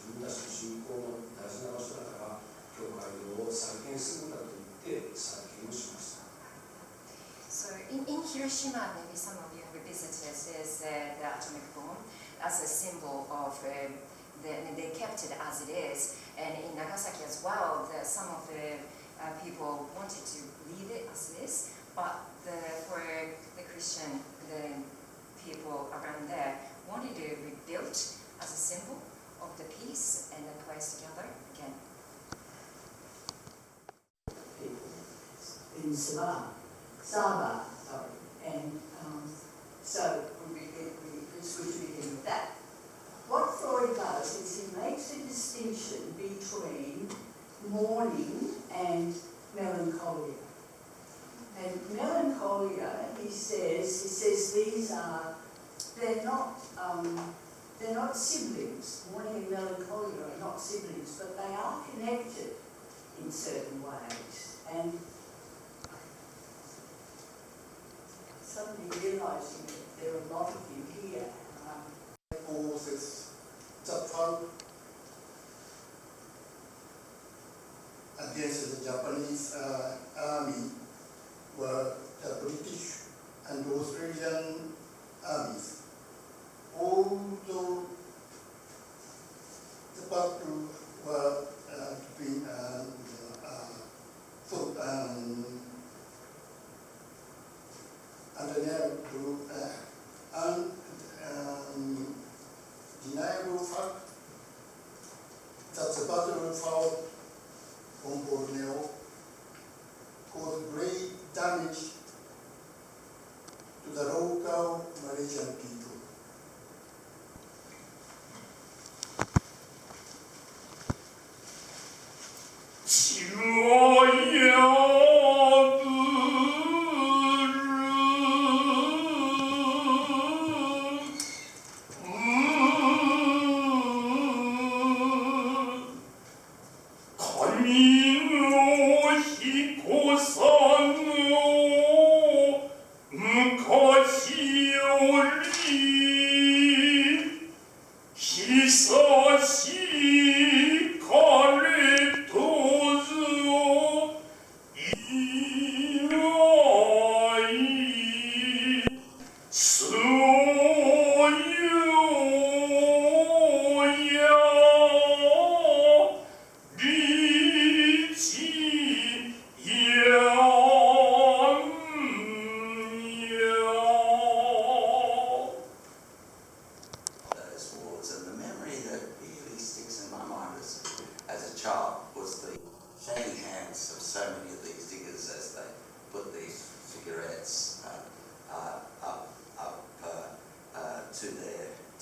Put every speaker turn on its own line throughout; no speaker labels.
分たちの信仰の大事な場所だから教会堂を再建するんだと言って再建をしました。
So in Hiroshima, maybe some of you have visited, is the atomic bomb as a symbol of they kept it as it is. And in Nagasaki as well, some of the people wanted to leave it as it is, but for the Christian, the people around there wanted to rebuild as a symbol of the peace and the place together again.
In Saba, sorry, and so it's good to begin with that. What Freud does is he makes a distinction between mourning and melancholia. And melancholia, he says these are, they're not siblings. Mourning and melancholia are not siblings, but they are connected in certain ways. And suddenly realising that there are a lot of you here.
Against the Japanese army were the British and Australian armies. Although the battle were between undeniable fact that the battle fought on Borneo caused great damage to the local Malaysian people.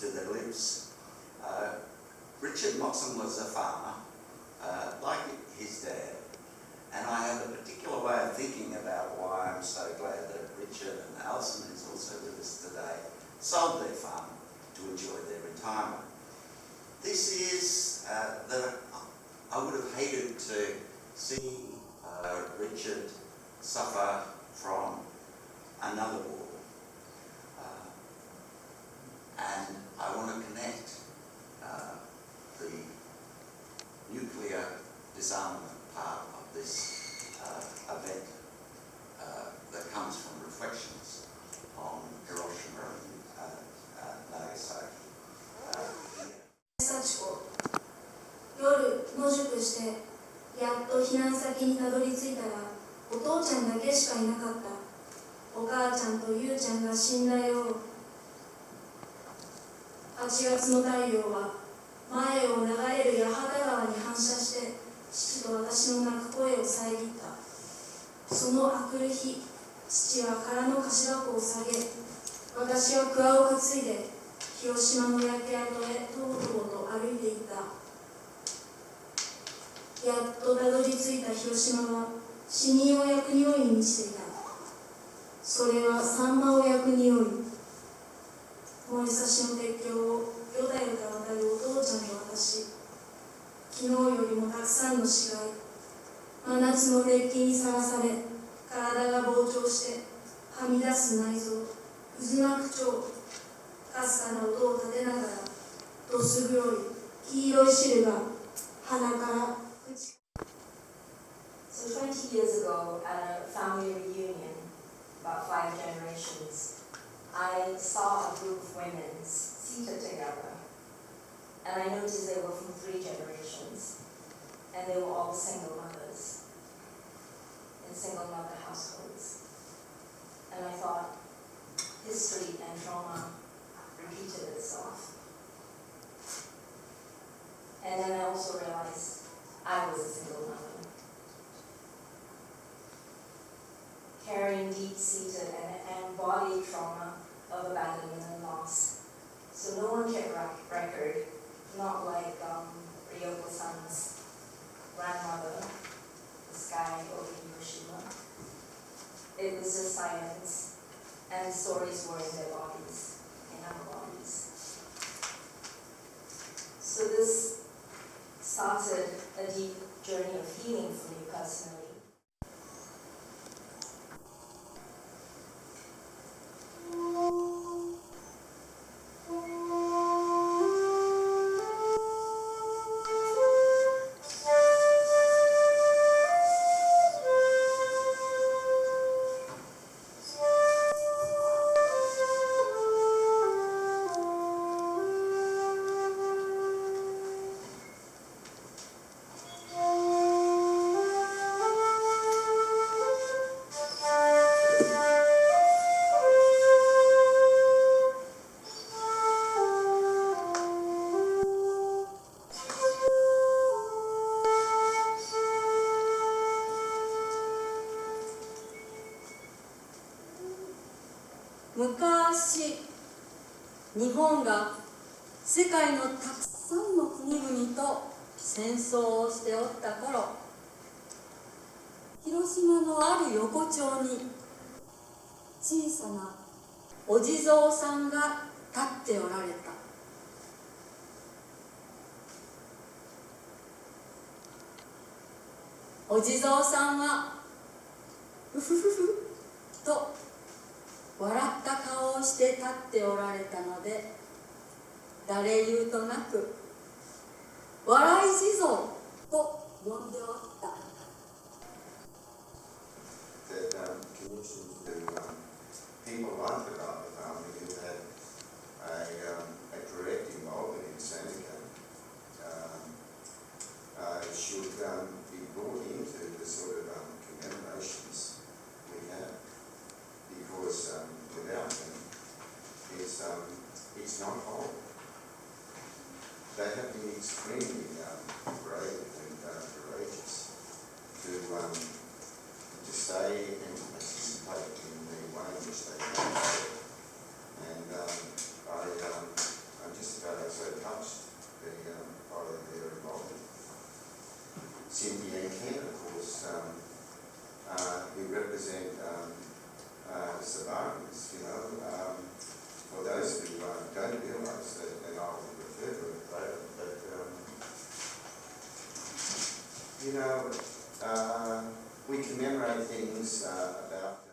To their lips. Richard Moxon was a farmer, like his dad, and I have a particular way of thinking about why I'm so glad that Richard and Alison, who's also with us today, sold their farm to enjoy their retirement. This is that I would have hated to see Richard suffer from another war. And I want to connect the nuclear disarmament part of this event that comes from reflections on Hiroshima and Nagasaki.
夜野宿してやっと避難先にたどり着いたらお父ちゃんだけしかいなかった。お母ちゃんとゆうちゃんが死んだよ。8月の太陽は前を流れる八幡川に反射して父と私の泣く声を遮った。そのあくる日、父は空の菓子箱を下げ、私は桑を担いで広島の焼け跡へとぼとぼと歩いていった。やっとたどり着いた広島は死人を焼く匂いに満ちていた。それはサンマを焼く匂い。燃えさしの鉄橋をよだよだ渡るお父ちゃんと私。昨日よりもたくさんの死骸。真夏の熱気にさらされ、体が膨張してはみ出す内臓、渦巻く腸。かすかな音を立てながら、どす黒い黄色い汁が鼻から口
So 20 years ago, at a family reunion, about 5 generations, I saw a group of women seated together. And I noticed they were from 3 generations. And they were all single mothers, in single mother households. And I thought, history and trauma repeated itself. And then I also realized I was a single mother, carrying deep-seated and embodied trauma of abandonment and loss. So no one kept record, not like Ryoko-san's grandmother, the sky over Hiroshima. It was just silence, and the stories were in their bodies, in our bodies. So this started a deep journey of healing for me personally.
昔、日本が世界のたくさんの国々と戦争をしておった頃、広島のある横丁に小さなお地蔵さんが立っておられた。お地蔵さんはふふふふと笑った顔をして立っておられたので、誰言うとなく笑い地蔵と呼んでおった。
People like the Barber family who had a direct involvement in Seneca should be brought into the sort of commemorations we have, because without them it's not whole. They have been extremely brave and courageous to stay and participate in the way in which they have. And I'm just about so touched by their involvement. Cynthia and Ken, of course, who represent Sabarans, for those who don't realise that, and I'll refer to it later, but we commemorate things about